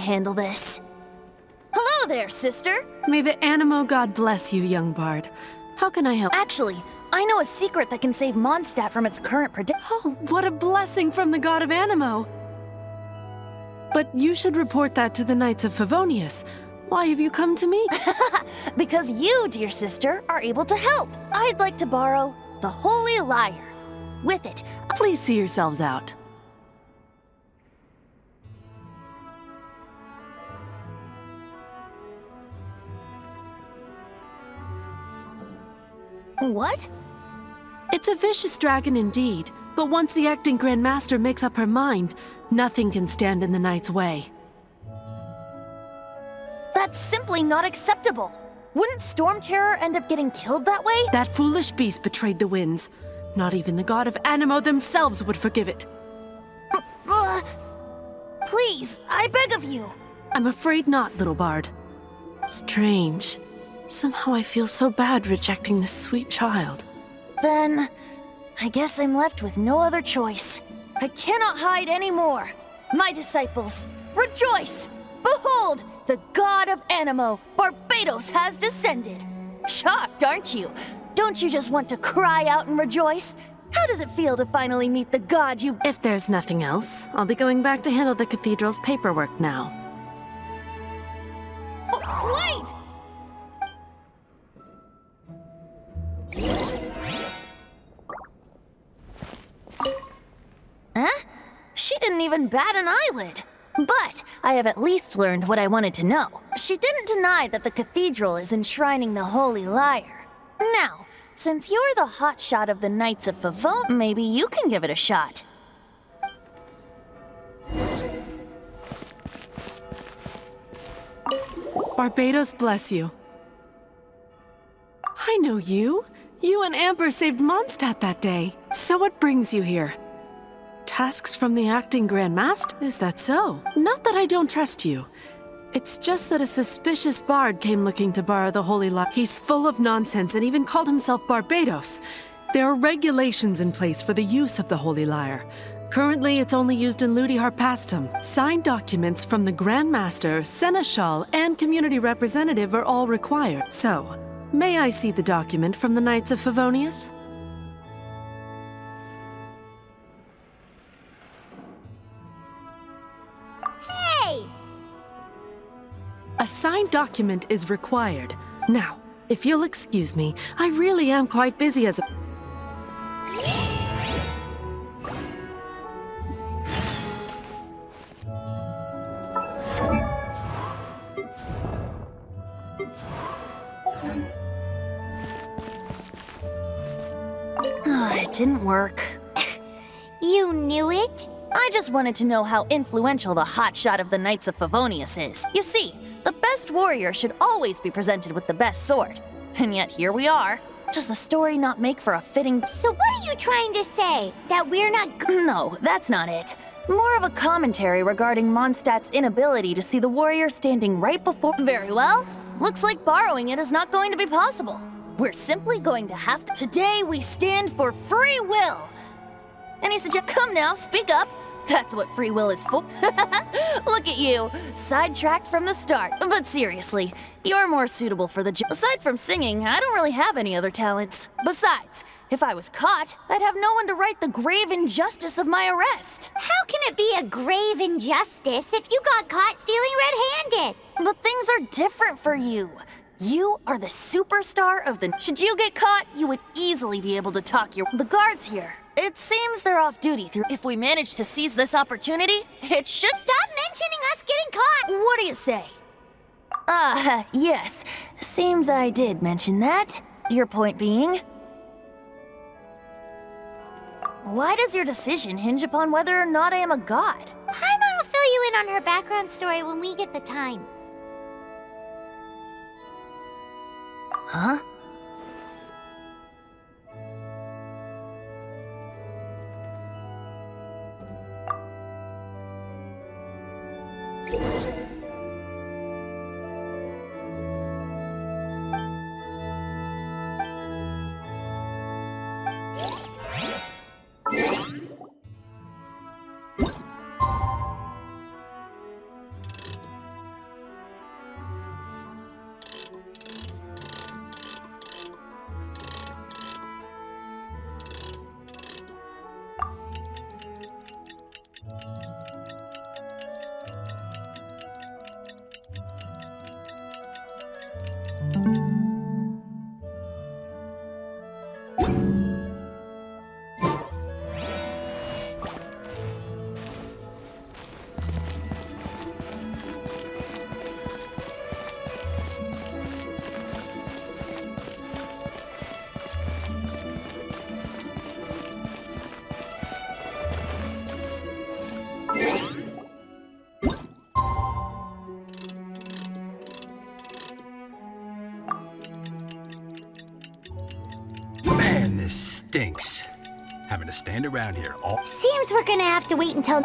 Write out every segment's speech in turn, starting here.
handle this. Hello there, sister! May the Animo god bless you, young bard. How can I help? Actually, I know a secret that can save Mondstadt from its current predicament. Oh, what a blessing from the god of Animo! But you should report that to the Knights of Favonius. Why have you come to me? Because you, dear sister, are able to help. I'd like to borrow the Holy Lyre. With it, Please see yourselves out. What? It's a vicious dragon indeed, but once the acting Grand Master makes up her mind, nothing can stand in the Knight's way. That's simply not acceptable. Wouldn't Storm Terror end up getting killed that way? That foolish beast betrayed the winds. Not even the god of Animo themselves would forgive it. Please, I beg of you. I'm afraid not, little bard. Strange. Somehow I feel so bad rejecting this sweet child. Then, I guess I'm left with no other choice. I cannot hide anymore. My disciples, rejoice! Behold, the god of Animo, Barbados, has descended. Shocked, aren't you? Don't you just want to cry out and rejoice? How does it feel to finally meet the god you've— If there's nothing else, I'll be going back to handle the cathedral's paperwork now. Wait! Huh? She didn't even bat an eyelid. But I have at least learned what I wanted to know. She didn't deny that the cathedral is enshrining the Holy Lyre. Now, since you're the hotshot of the Knights of Favon, maybe you can give it a shot. Barbados bless you. I know you. You and Amber saved Mondstadt that day. So what brings you here? Tasks from the acting Grand Master? Is that so? Not that I don't trust you. It's just that a suspicious bard came looking to borrow the Holy Lyre. He's full of nonsense and even called himself Barbados. There are regulations in place for the use of the Holy Lyre. Currently, it's only used in Ludi Harpastum. Signed documents from the Grand Master, Seneschal, and Community Representative are all required. So, may I see the document from the Knights of Favonius? A signed document is required. Now, if you'll excuse me, I really am quite busy as a— It didn't work. You knew it? I just wanted to know how influential the hotshot of the Knights of Favonius is. You see, the best warrior should always be presented with the best sword. And yet here we are. Does the story not make for a fitting— So what are you trying to say? That we're not— No, that's not it. More of a commentary regarding Mondstadt's inability to see the warrior standing right before— Very well. Looks like borrowing it is not going to be possible. We're simply going to have to— Today we stand for free will. Any suggestions? Come now, speak up. That's what free will is for. Look at you, sidetracked from the start. But seriously, you're more suitable for the job. Aside from singing, I don't really have any other talents. Besides, if I was caught, I'd have no one to right the grave injustice of my arrest. How can it be a grave injustice if you got caught stealing red-handed? But things are different for you. You are the superstar of the— Should you get caught, you would easily be able to talk the guards here. It seems they're off duty through— If we manage to seize this opportunity, it should— Stop mentioning us getting caught! What do you say? Yes. Seems I did mention that. Your point being? Why does your decision hinge upon whether or not I am a god? Paimon will fill you in on her background story when we get the time. Huh? this stinks. Having to stand around here all... Seems we're gonna have to wait until...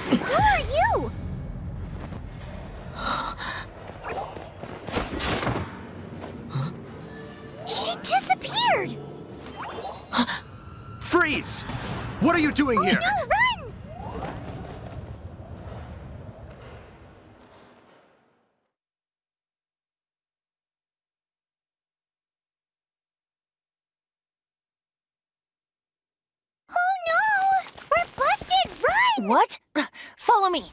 Who are you? She disappeared! Freeze! What are you doing here? No, run! Oh no! We're busted! Run! What? Follow me.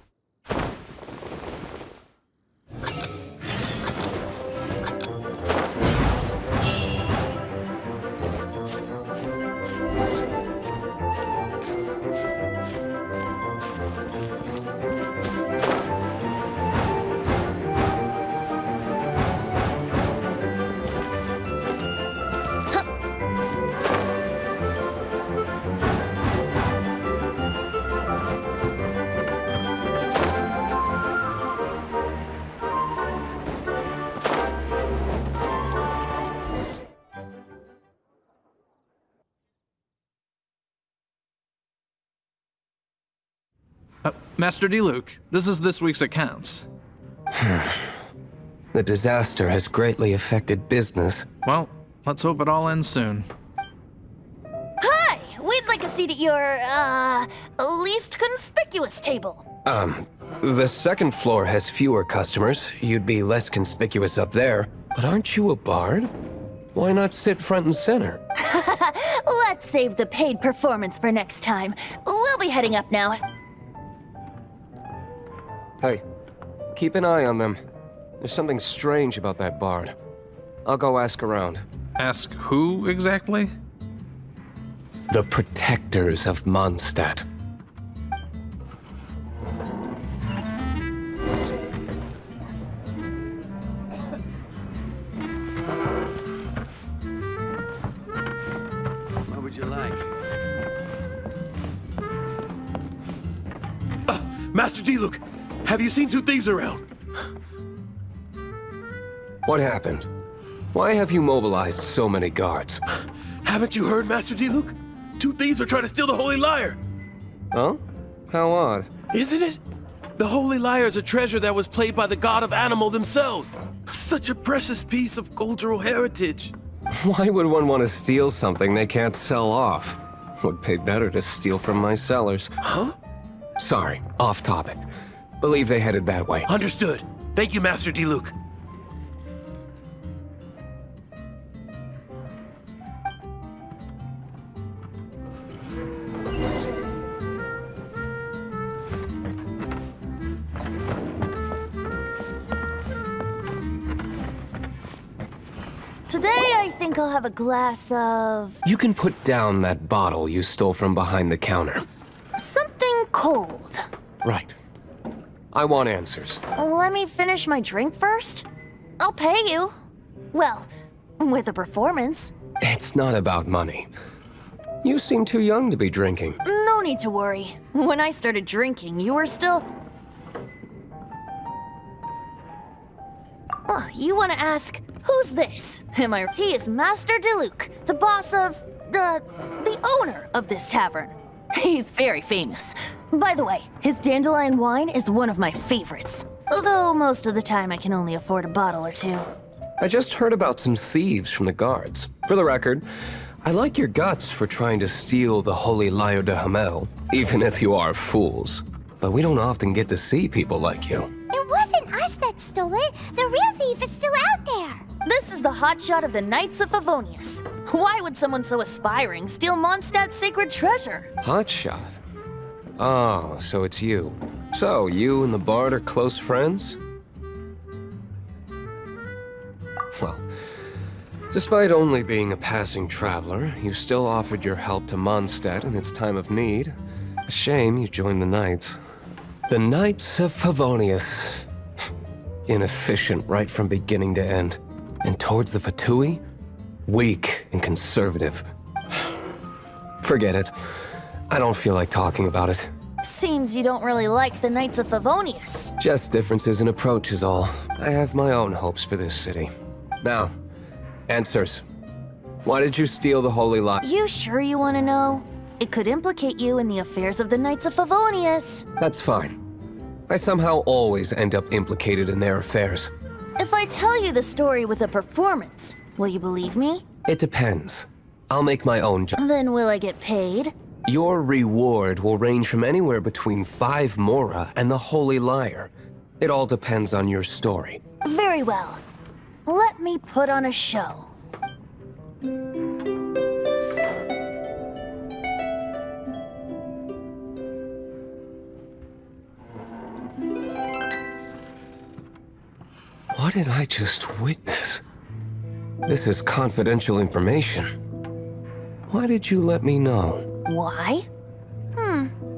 Master Diluc, this is this week's accounts. The disaster has greatly affected business. Well, let's hope it all ends soon. Hi! We'd like a seat at your, least conspicuous table. The second floor has fewer customers. You'd be less conspicuous up there. But aren't you a bard? Why not sit front and center? Let's save the paid performance for next time. We'll be heading up now. Hey, keep an eye on them. There's something strange about that bard. I'll go ask around. Ask who exactly? The protectors of Mondstadt. What would you like? Master Diluc, have you seen two thieves around? What happened? Why have you mobilized so many guards? Haven't you heard, Master Diluc? Two thieves are trying to steal the Holy Lyre. Huh? How odd. Isn't it? The Holy Lyre is a treasure that was played by the god of animal themselves. Such a precious piece of cultural heritage. Why would one want to steal something they can't sell off? Would pay better to steal from my sellers. Huh? Sorry, off topic. Believe they headed that way. Understood. Thank you, Master Diluc. Today, I think I'll have a glass of... You can put down that bottle you stole from behind the counter. something cold. Right. I want answers. Let me finish my drink first. I'll pay you. Well, with a performance. It's not about money. You seem too young to be drinking. No need to worry. When I started drinking, you were still... Oh, you want to ask, who's this? He is Master Diluc, the boss of... the owner of this tavern. He's very famous. By the way, his dandelion wine is one of my favorites. Although most of the time I can only afford a bottle or two. I just heard about some thieves from the guards. For the record, I like your guts for trying to steal the Holy Lyre de Hamel, even if you are fools. But we don't often get to see people like you. It wasn't us that stole it. The real thief is still out there. This is the hotshot of the Knights of Favonius. Why would someone so aspiring steal Mondstadt's sacred treasure? Hotshot? Oh, so it's you. So, you and the bard are close friends? Well, despite only being a passing traveler, you still offered your help to Mondstadt in its time of need. A shame you joined the Knights. The Knights of Favonius. Inefficient right from beginning to end. And towards the Fatui, weak and conservative. Forget it. I don't feel like talking about it. Seems you don't really like the Knights of Favonius. Just differences in approach is all. I have my own hopes for this city. Now, answers. Why did you steal the Holy Lyre? You sure you want to know? It could implicate you in the affairs of the Knights of Favonius. That's fine. I somehow always end up implicated in their affairs. If I tell you the story with a performance, will you believe me? It depends. I'll make my own judgment. Then will I get paid? Your reward will range from anywhere between 5 mora and the Holy Lyre. It all depends on your story. Very well. Let me put on a show. What did I just witness? This is confidential information. Why did you let me know? Why?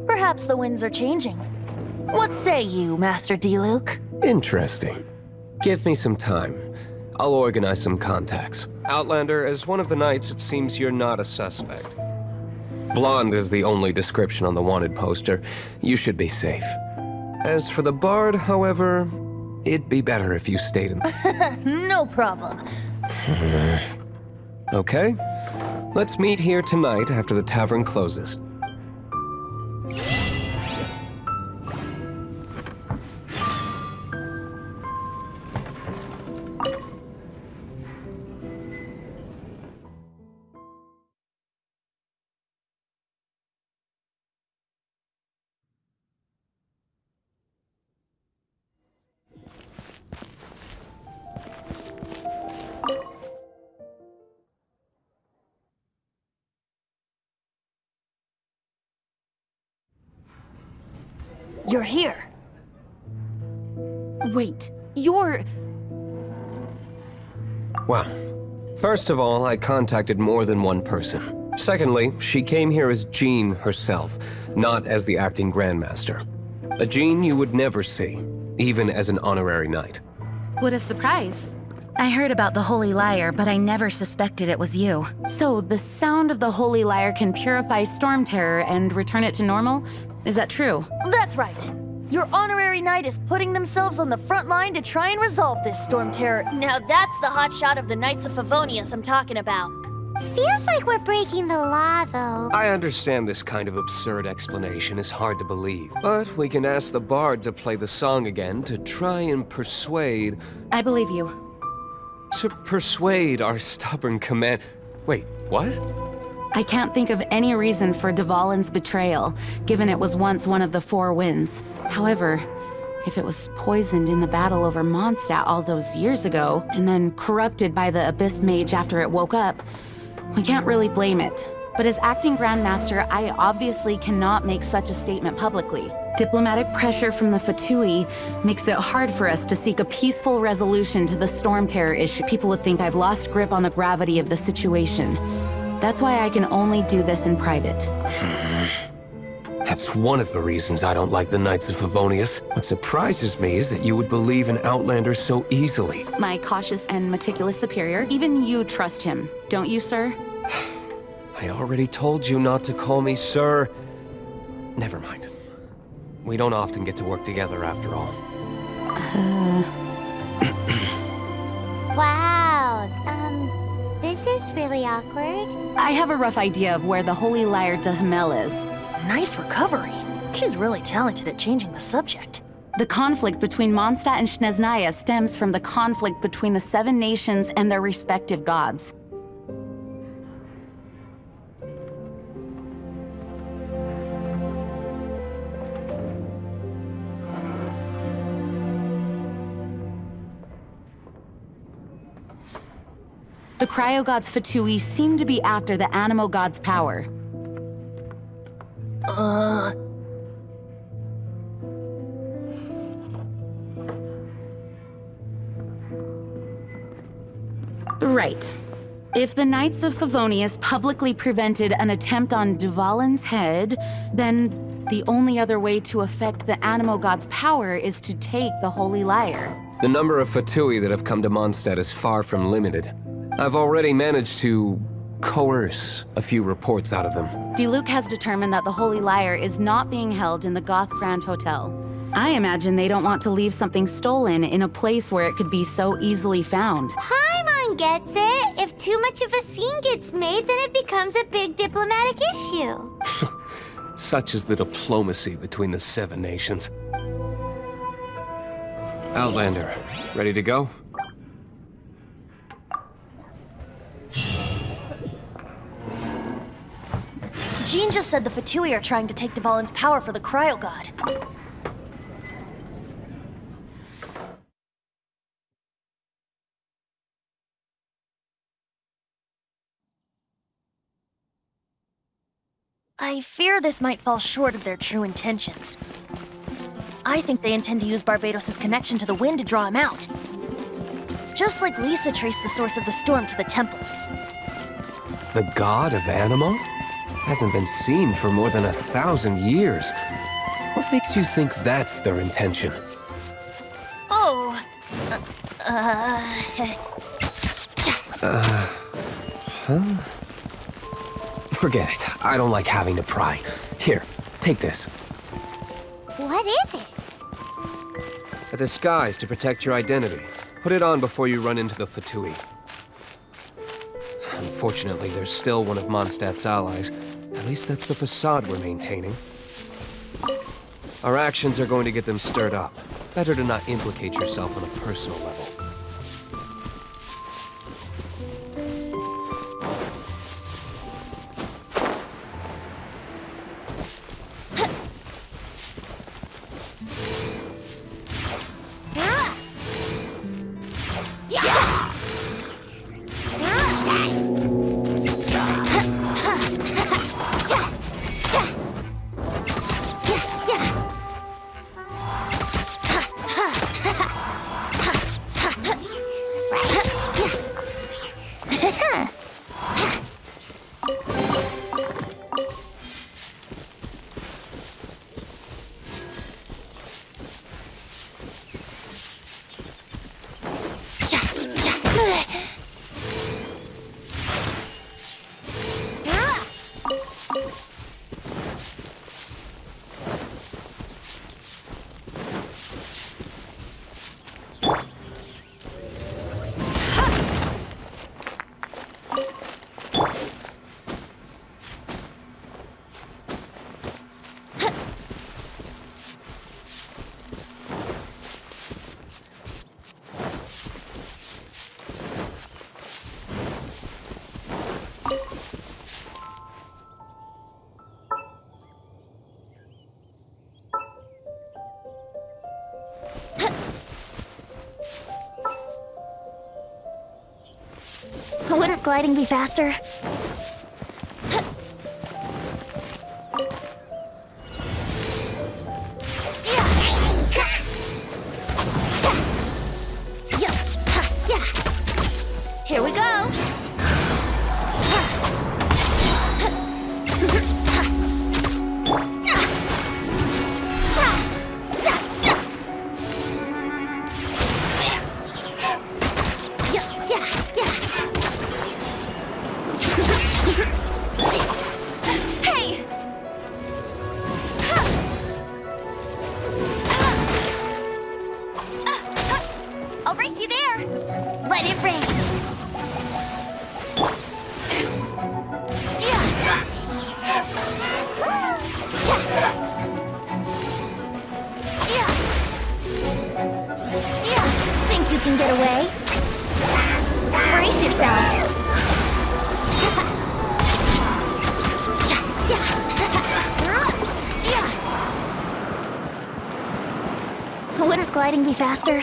Perhaps the winds are changing. What say you, Master Diluc? Interesting. Give me some time. I'll organize some contacts. Outlander, as one of the knights, it seems you're not a suspect. Blonde is the only description on the wanted poster. You should be safe. As for the bard, however, it'd be better if you stayed in... No problem. Okay? Let's meet here tonight after the tavern closes. you're here. Wait, you're... Well, first of all, I contacted more than one person. Secondly, she came here as Jean herself, not as the acting Grandmaster. A Jean you would never see, even as an honorary knight. What a surprise. I heard about the Holy Lyre, but I never suspected it was you. So, the sound of the Holy Lyre can purify Storm Terror and return it to normal? Is that true? That's right. Your honorary knight is putting themselves on the front line to try and resolve this storm terror. Now that's the hotshot of the Knights of Favonius I'm talking about. Feels like we're breaking the law, though. I understand this kind of absurd explanation is hard to believe, but we can ask the bard to play the song again to try and persuade... I believe you. To persuade our stubborn command... Wait, what? I can't think of any reason for Dvalin's betrayal, given it was once one of the Four Winds. However, if it was poisoned in the battle over Mondstadt all those years ago, and then corrupted by the Abyss Mage after it woke up, we can't really blame it. But as acting Grandmaster, I obviously cannot make such a statement publicly. Diplomatic pressure from the Fatui makes it hard for us to seek a peaceful resolution to the Storm Terror issue. People would think I've lost grip on the gravity of the situation. That's why I can only do this in private. That's one of the reasons I don't like the Knights of Favonius. What surprises me is that you would believe in Outlanders so easily. My cautious and meticulous superior, even you trust him, don't you, sir? I already told you not to call me sir. Never mind. We don't often get to work together after all. Wow, this is really awkward. I have a rough idea of where the Holy Lyre de Himmel is. Nice recovery. She's really talented at changing the subject. The conflict between Mondstadt and Snezhnaya stems from the conflict between the Seven Nations and their respective gods. The cryo-gods Fatui seem to be after the Animo god's power. Right. If the Knights of Favonius publicly prevented an attempt on Dvalin's head, then the only other way to affect the Animo god's power is to take the Holy Lyre. The number of Fatui that have come to Mondstadt is far from limited. I've already managed to coerce a few reports out of them. Diluc has determined that the Holy Lyre is not being held in the Goth Grand Hotel. I imagine they don't want to leave something stolen in a place where it could be so easily found. Paimon gets it. If too much of a scene gets made, then it becomes a big diplomatic issue. Such is the diplomacy between the Seven Nations. Outlander, ready to go? Jean just said the Fatui are trying to take Dvalin's power for the Cryo God. I fear this might fall short of their true intentions. I think they intend to use Barbados' connection to the wind to draw him out. Just like Lisa traced the source of the storm to the temples. The god of Animo? Hasn't been seen for more than 1,000 years. What makes you think that's their intention? Oh, Forget it. I don't like having to pry. Here, take this. What is it? A disguise to protect your identity. Put it on before you run into the Fatui. Unfortunately, there's still one of Mondstadt's allies. At least that's the facade we're maintaining. Our actions are going to get them stirred up. Better to not implicate yourself on a personal level. gliding be faster? Here we go! Hey! I'll race you there! Let it rain! Think you can get away? Brace yourself! Wouldn't gliding be faster?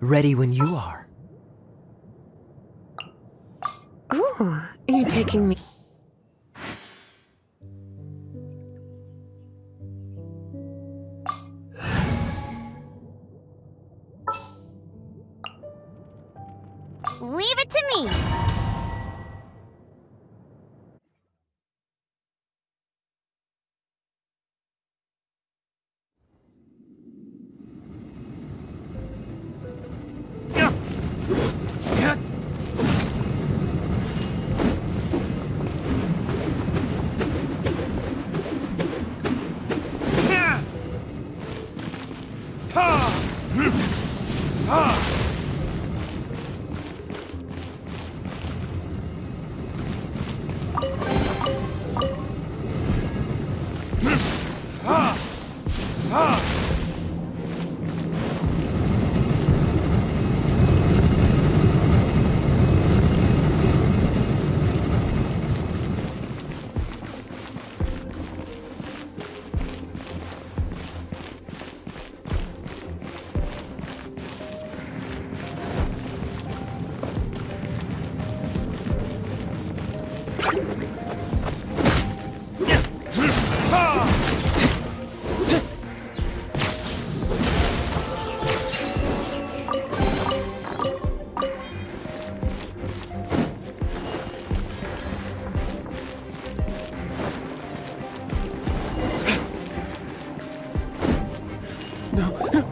Ready when you are. Ooh, you're taking me. Leave it to me!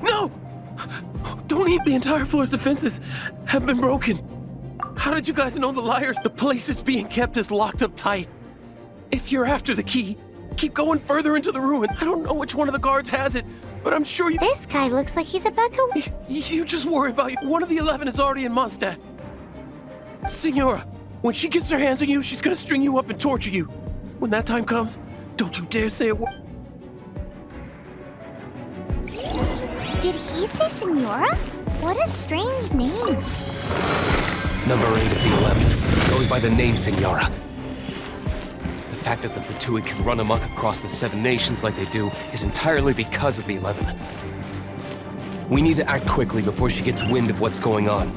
No! Don't eat! The entire floor's defenses have been broken. How did you guys know the liars? The place it's being kept is locked up tight. If you're after the key, keep going further into the ruin. I don't know which one of the guards has it, but I'm sure you... This guy looks like he's about to... You just worry about you. One of the 11 is already in Mondstadt. Signora, when she gets her hands on you, she's gonna string you up and torture you. When that time comes, don't you dare say a word. Did he say Senora? What a strange name. Number 8 of the 11 goes by the name Senora. The fact that the Fatui can run amok across the 7 nations like they do is entirely because of the 11. We need to act quickly before she gets wind of what's going on.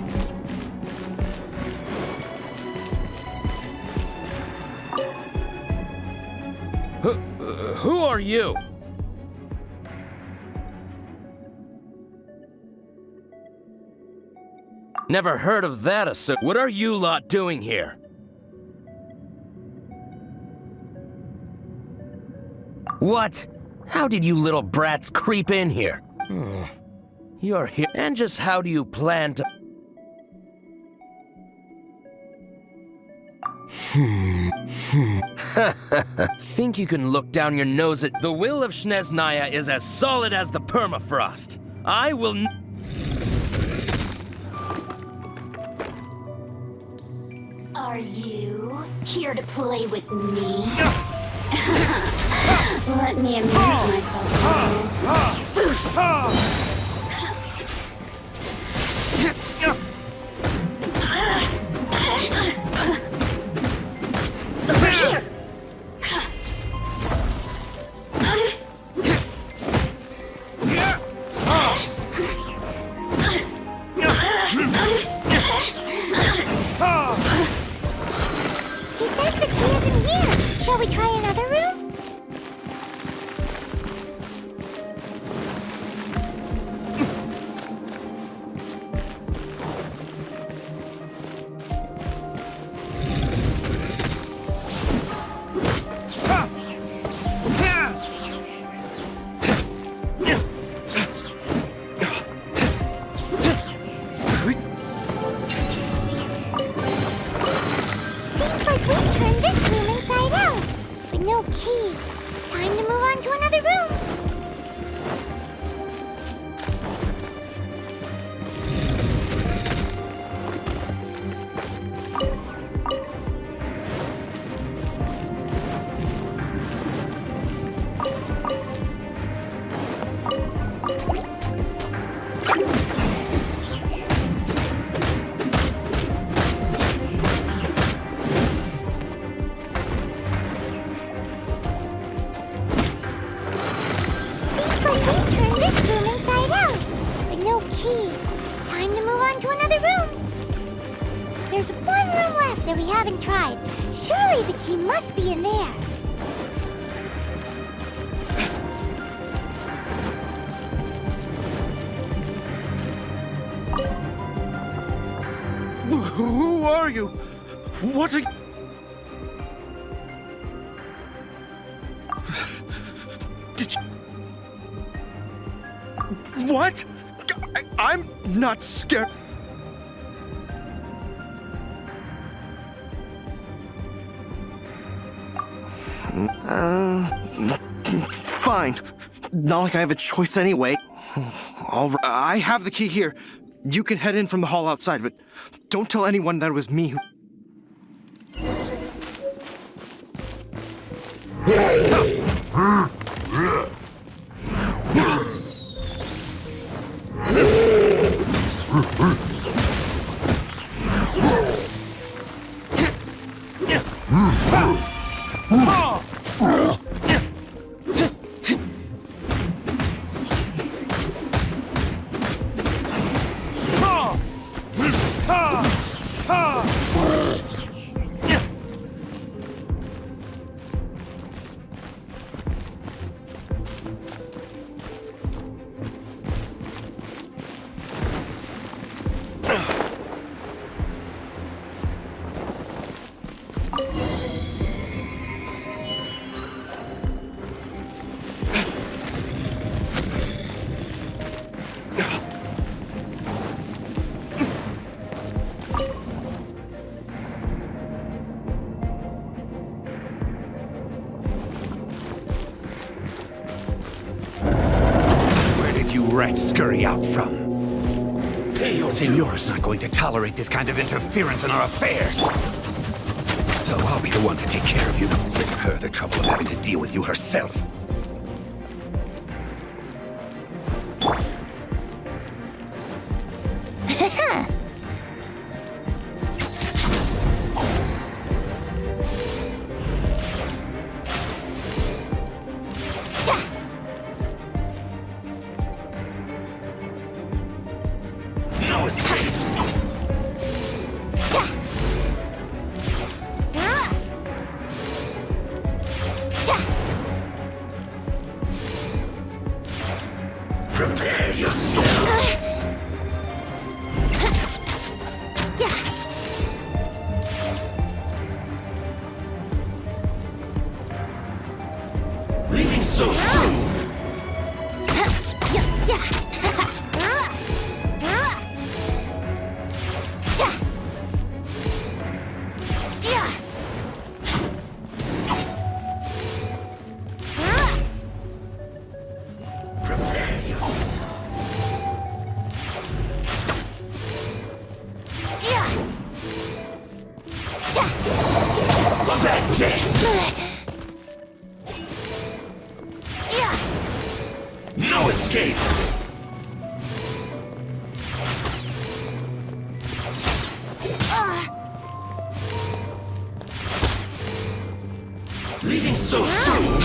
Who are you? Never heard of that, What are you lot doing here? What? How did you little brats creep in here? You're here. And just how do you plan to... Think you can look down your nose at... The will of Snezhnaya is as solid as the permafrost. I will... Are you here to play with me? Let me amuse myself a little. Over here! He says the key isn't here. Shall we try another room? Seems like we've turned this room inside out. But no key. Time to move on to another room. Seems like we've turned this room inside out. But no key. Time to move on to another room. There's one room left that we haven't tried. Surely the key must be in there. Who are you? What are you... Did you... What? I'm not scared. Fine. Not like I have a choice anyway. All right. I have the key here. You can head in from the hall outside, but don't tell anyone that it was me who... rats scurry out from. Senor's not going to tolerate this kind of interference in our affairs. So I'll be the one to take care of you. Save her the trouble of having to deal with you herself. No escape! Prepare yourself! Leaving so soon! No escape! Leaving so soon!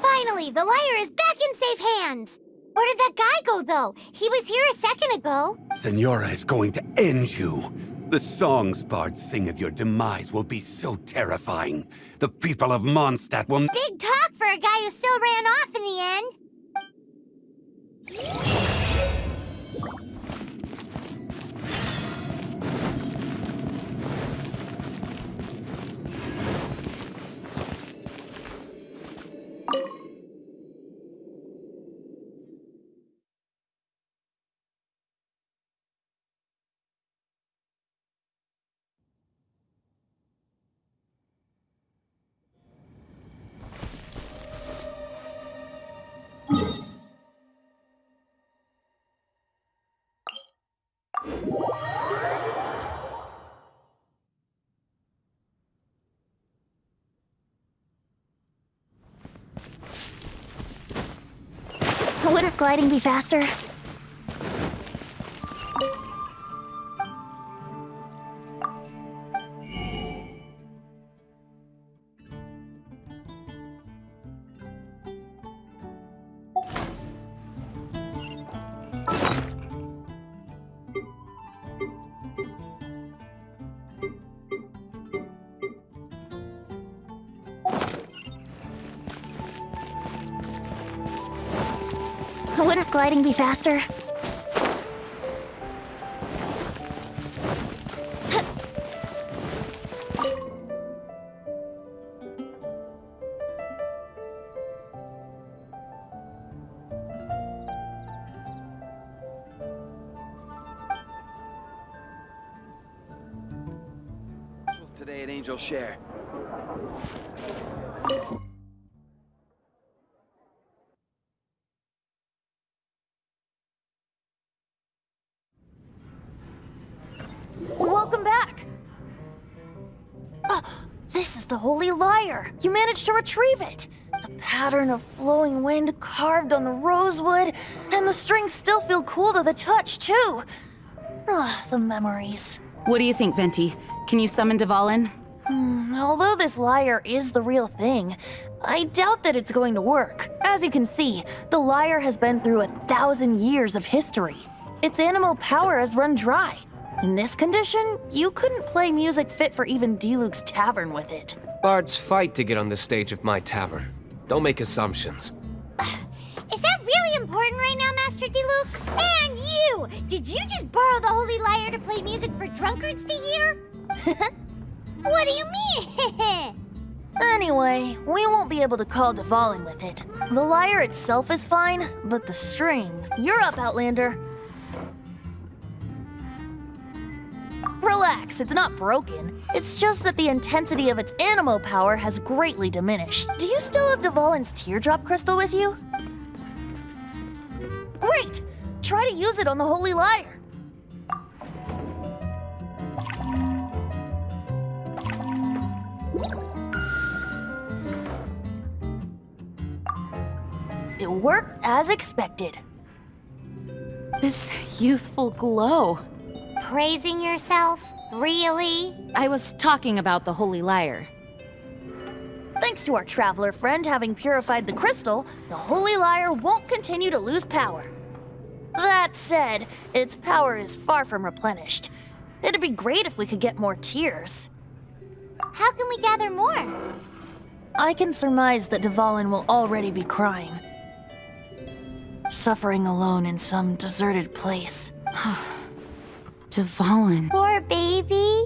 Finally, the lyre is back in safe hands! Where did that guy go, though? He was here a second ago. Senora is going to end you. The songs bards sing of your demise will be so terrifying. The people of Mondstadt will... Big talk for a guy who still ran off in the end. Wouldn't gliding be faster? Wouldn't gliding be faster? Today at Angel Share. Welcome back! This is the Holy Lyre! You managed to retrieve it! The pattern of flowing wind carved on the rosewood, and the strings still feel cool to the touch, too! The memories. What do you think, Venti? Can you summon Dvalin? Although this lyre is the real thing, I doubt that it's going to work. As you can see, the lyre has been through 1,000 years of history. Its animal power has run dry. In this condition, you couldn't play music fit for even D-Luke's tavern with it. Bards fight to get on the stage of my tavern. Don't make assumptions. Is that really important right now, Master D-Luke? And you! Did you just borrow the Holy Lyre to play music for drunkards to hear? What do you mean? Anyway, we won't be able to call Dvalin with it. The lyre itself is fine, but the strings... You're up, Outlander. Relax, it's not broken. It's just that the intensity of its animo power has greatly diminished. Do you still have Dvalin's teardrop crystal with you? Great! Try to use it on the Holy Lyre. It worked as expected. This youthful glow. Praising yourself? Really? I was talking about the Holy Lyre. Thanks to our traveler friend having purified the crystal, the Holy Lyre won't continue to lose power. That said, its power is far from replenished. It'd be great if we could get more tears. How can we gather more? I can surmise that Dvalin will already be crying. Suffering alone in some deserted place. Dvalin. Poor baby.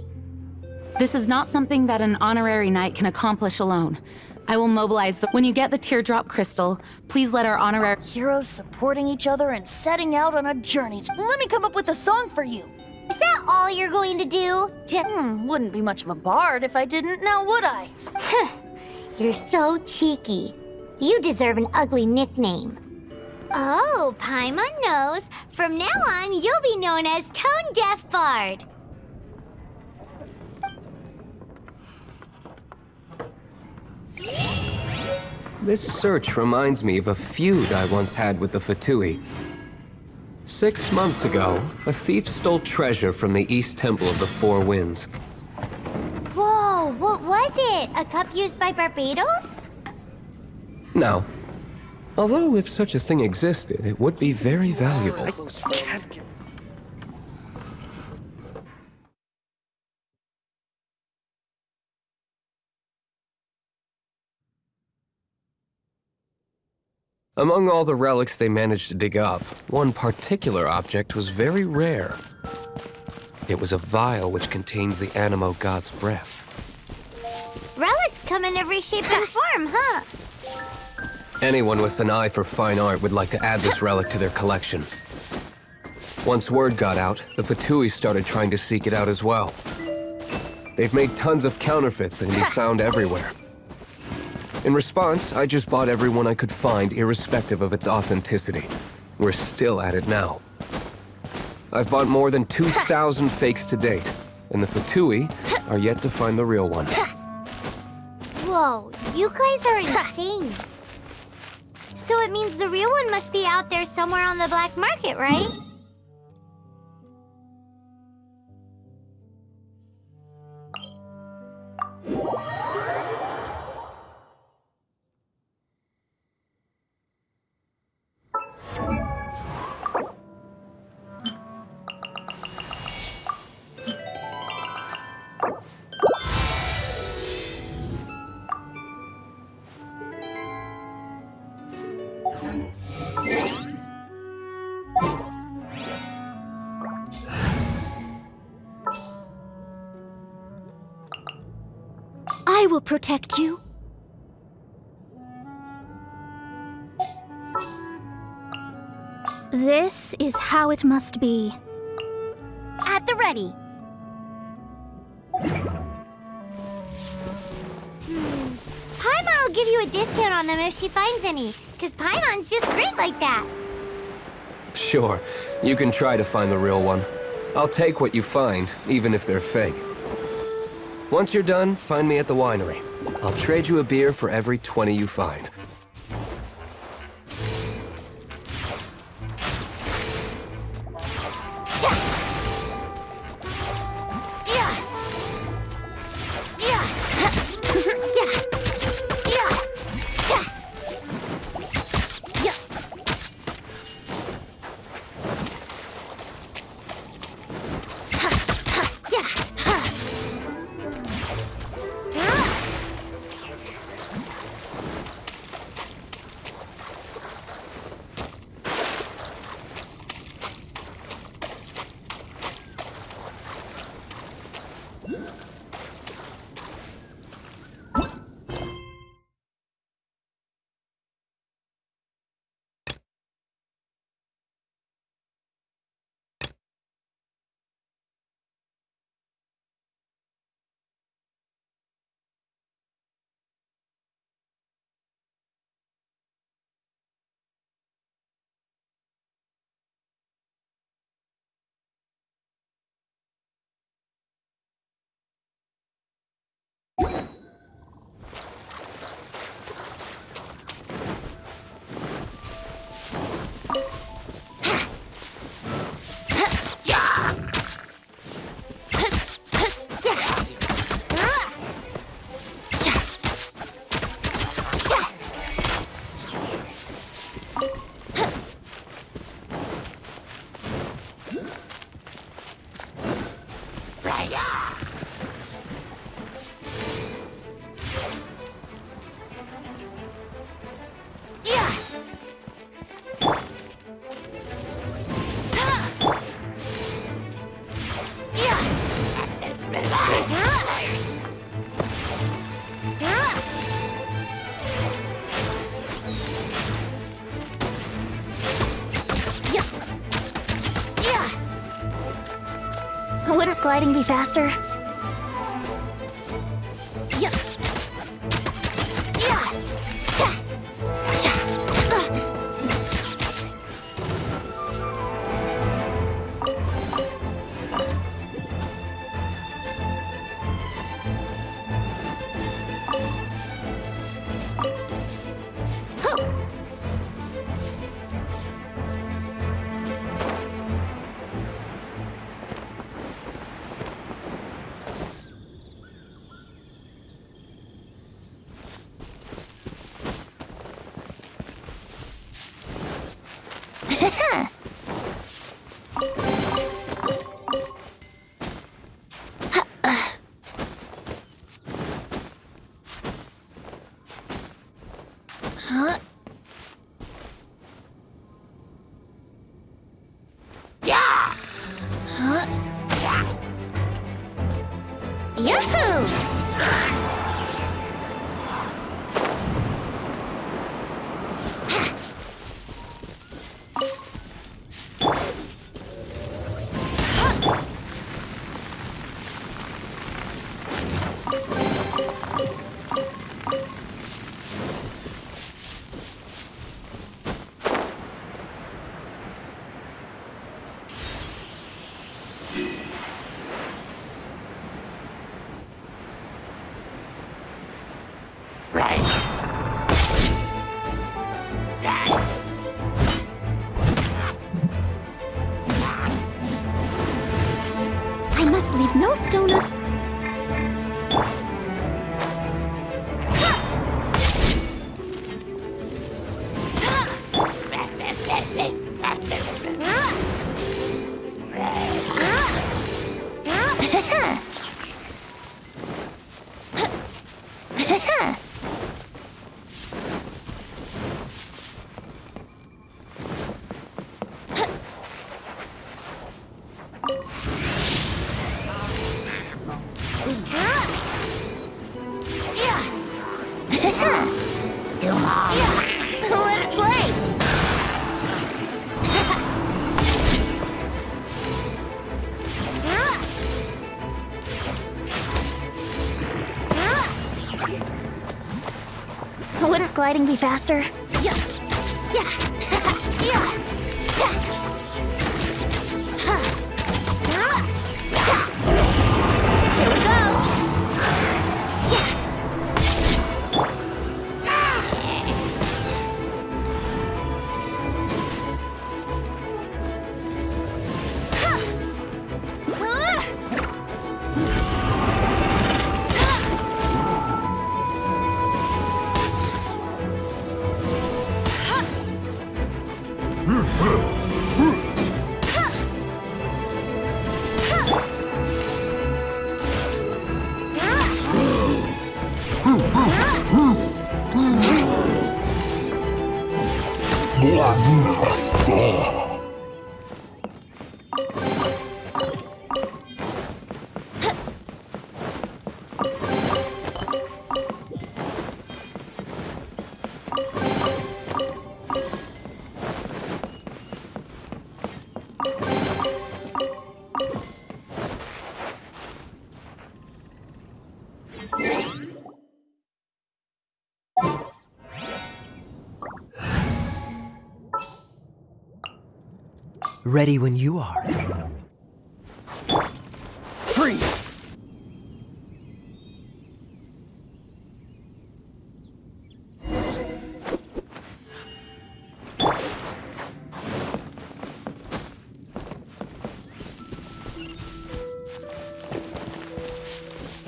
This is not something that an honorary knight can accomplish alone. I will mobilize the... When you get the teardrop crystal, please let our honorary... Heroes supporting each other and setting out on a journey. Let me come up with a song for you. Is that all you're going to do? Wouldn't be much of a bard if I didn't, now would I? You're so cheeky. You deserve an ugly nickname. Oh, Paimon knows. From now on, you'll be known as Tone Deaf Bard. This search reminds me of a feud I once had with the Fatui. 6 months ago, a thief stole treasure from the East Temple of the Four Winds. Whoa, what was it? A cup used by Barbados? No. Although, if such a thing existed, it would be very valuable. Among all the relics they managed to dig up, one particular object was very rare. It was a vial which contained the Animo god's breath. Relics come in every shape and form, huh? Anyone with an eye for fine art would like to add this relic to their collection. Once word got out, the Fatui started trying to seek it out as well. They've made tons of counterfeits that can be found everywhere. In response, I just bought every one I could find, irrespective of its authenticity. We're still at it now. I've bought more than 2,000 fakes to date, and the Fatui are yet to find the real one. Whoa, you guys are insane. So it means the real one must be out there somewhere on the black market, right? I will protect you. This is how it must be. At the ready. Paimon will give you a discount on them if she finds any, because Paimon's just great like that. Sure, you can try to find the real one. I'll take what you find, even if they're fake. Once you're done, find me at the winery. I'll trade you a beer for every 20 you find. Wouldn't gliding be faster? Yeah. Yeah. Cha. Cha. Huh? Yeah! Huh? Yahoo! I must leave no stone un- Doom on. Let's play! Wouldn't gliding be faster? Yeah. Yeah. Yeah. Here we go. Yeah. Ready when you are. Free!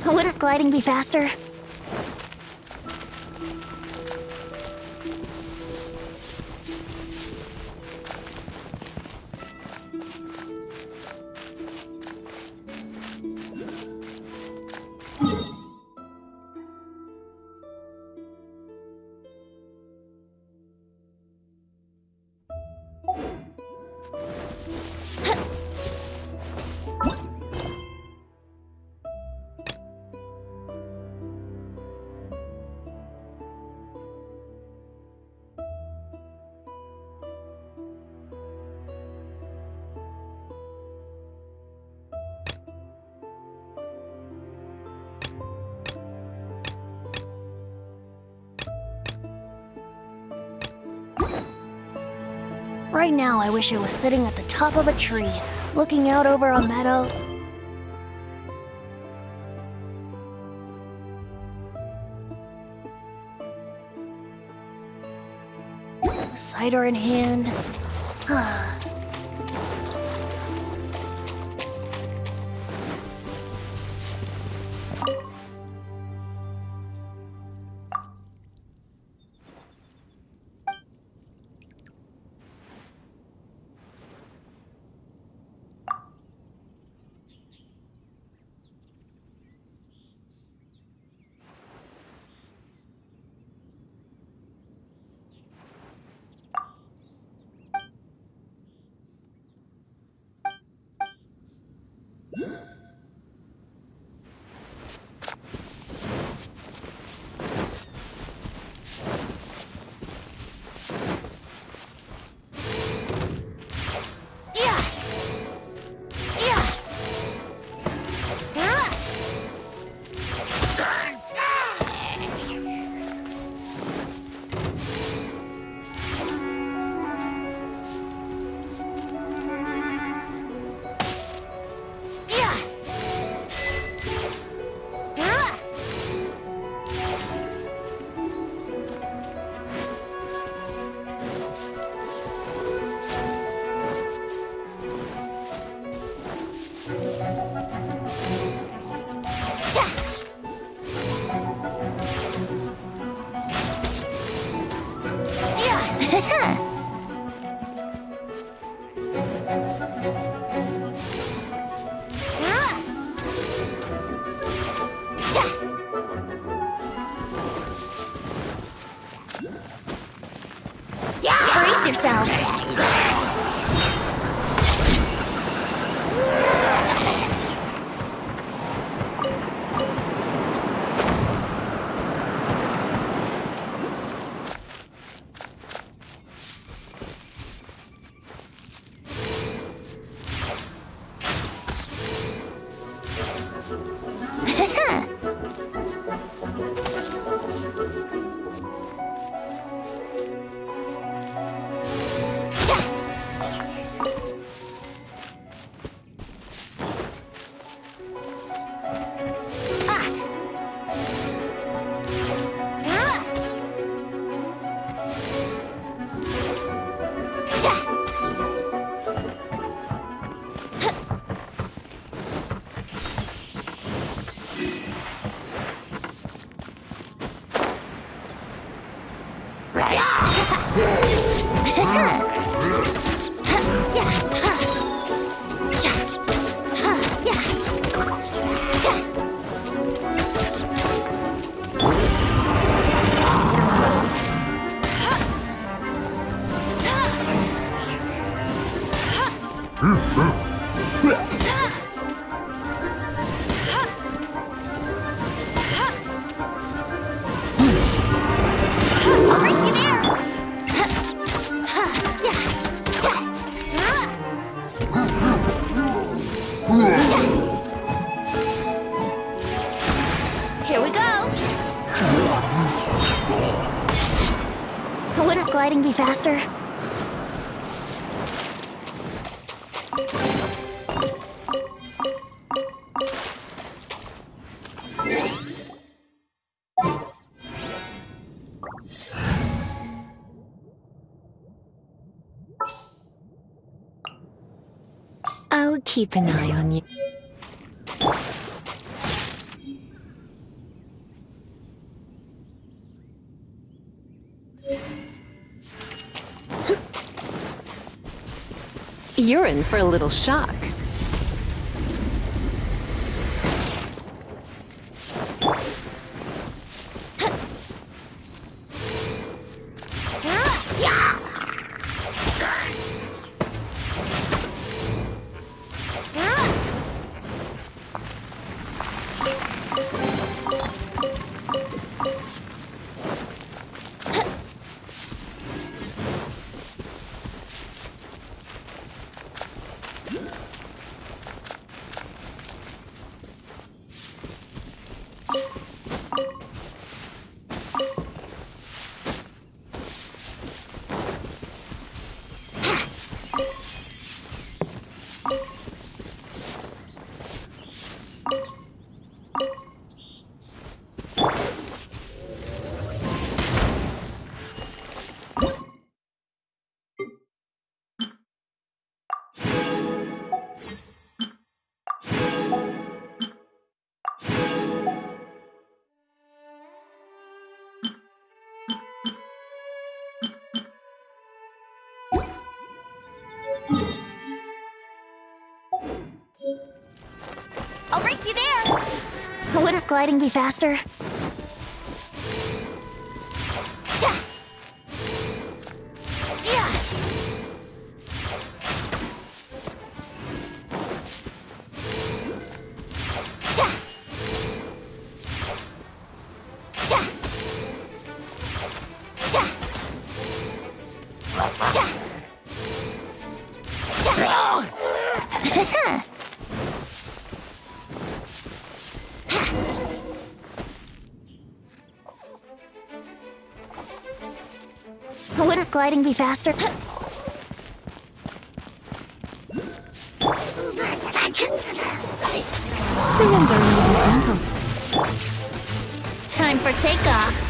Wouldn't gliding be faster? Right now, I wish I was sitting at the top of a tree, looking out over a meadow. Cider in hand. Brace yourself. Here we go. Wouldn't gliding be faster? I'll keep an eye on you. You're in for a little shock. I'll race you there! Wouldn't gliding be faster? Wouldn't gliding be faster? Surrender and be gentle. Time for takeoff.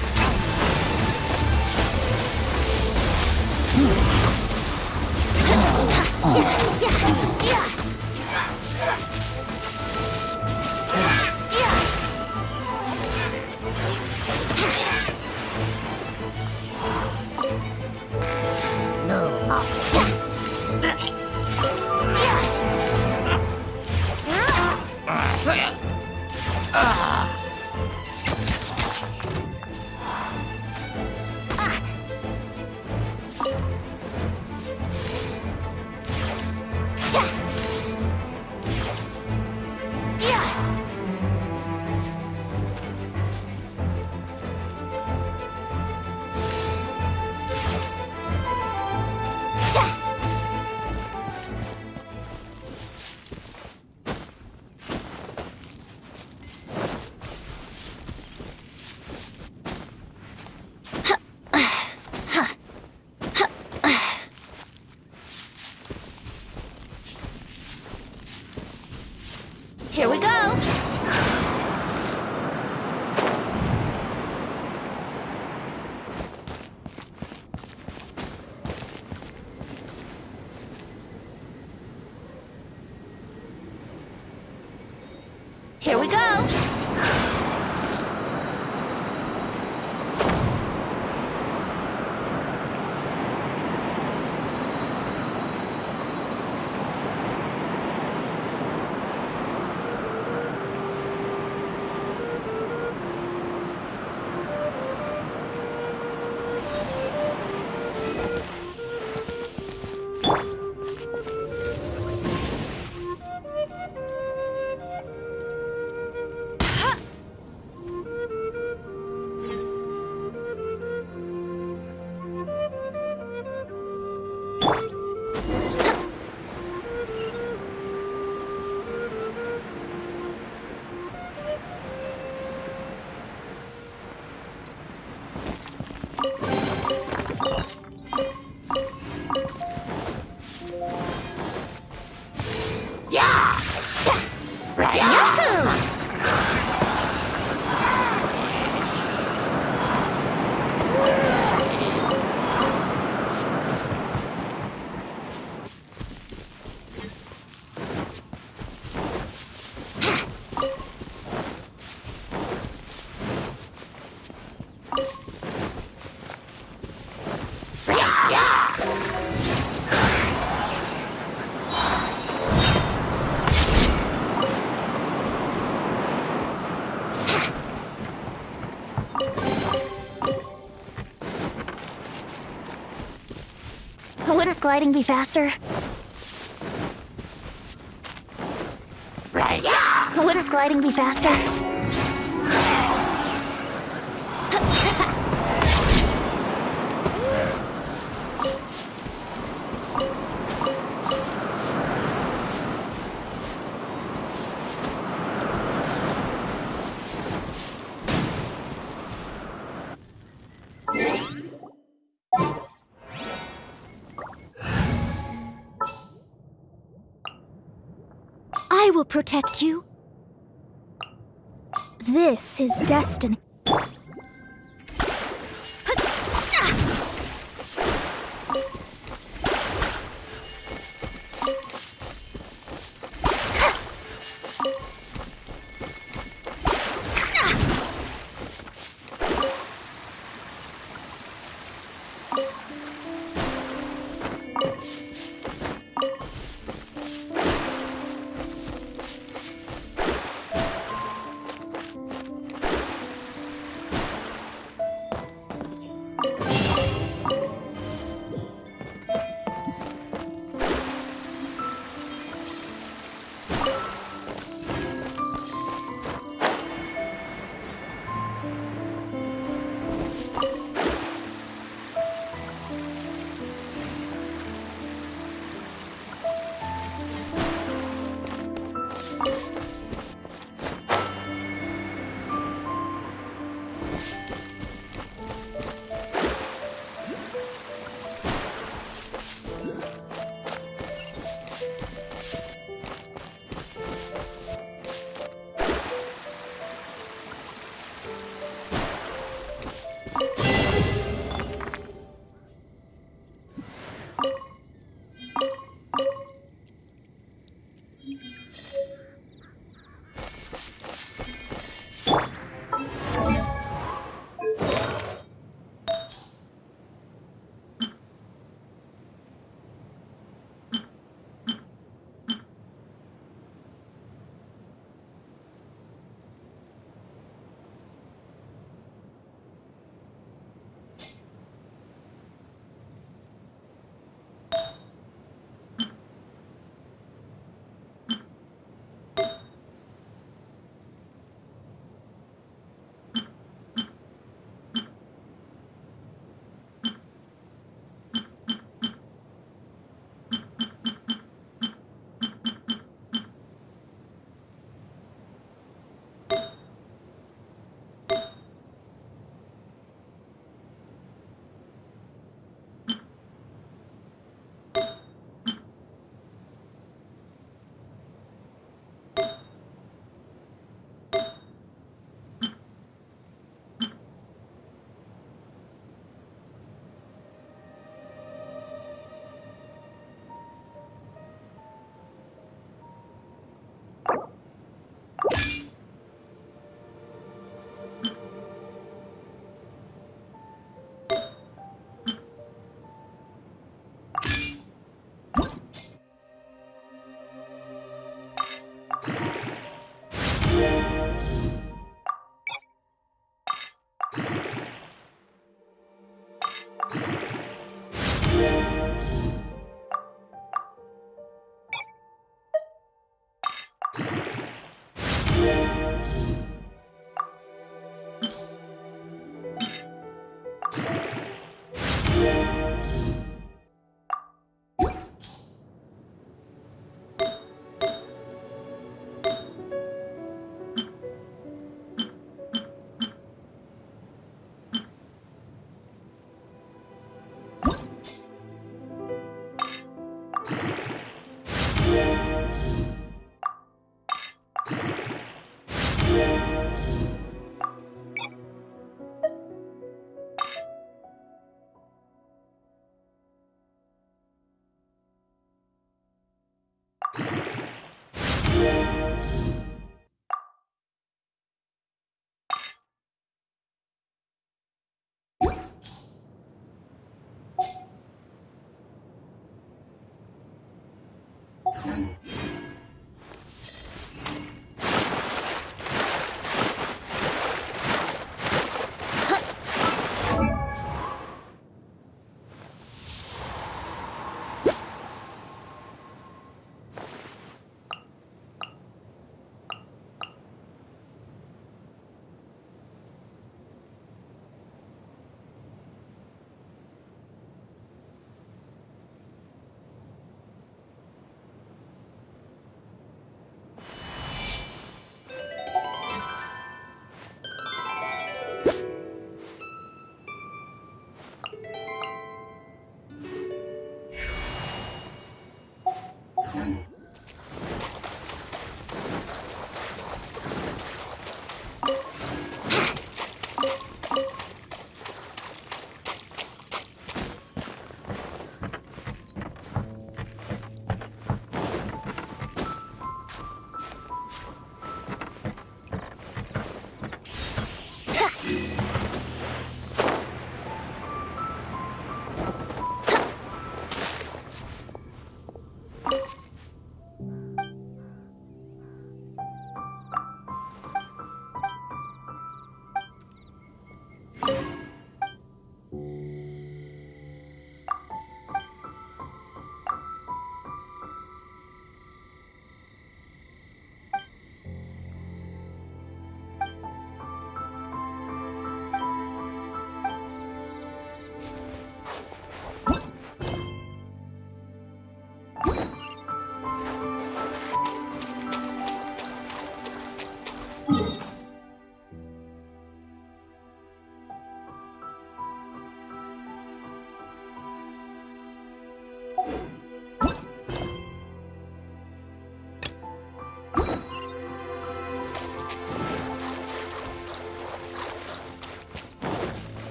Here we go! Here we go! Wouldn't gliding be faster? Wouldn't gliding be faster? I will protect you. This is destiny.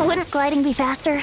Wouldn't gliding be faster?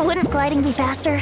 Wouldn't gliding be faster?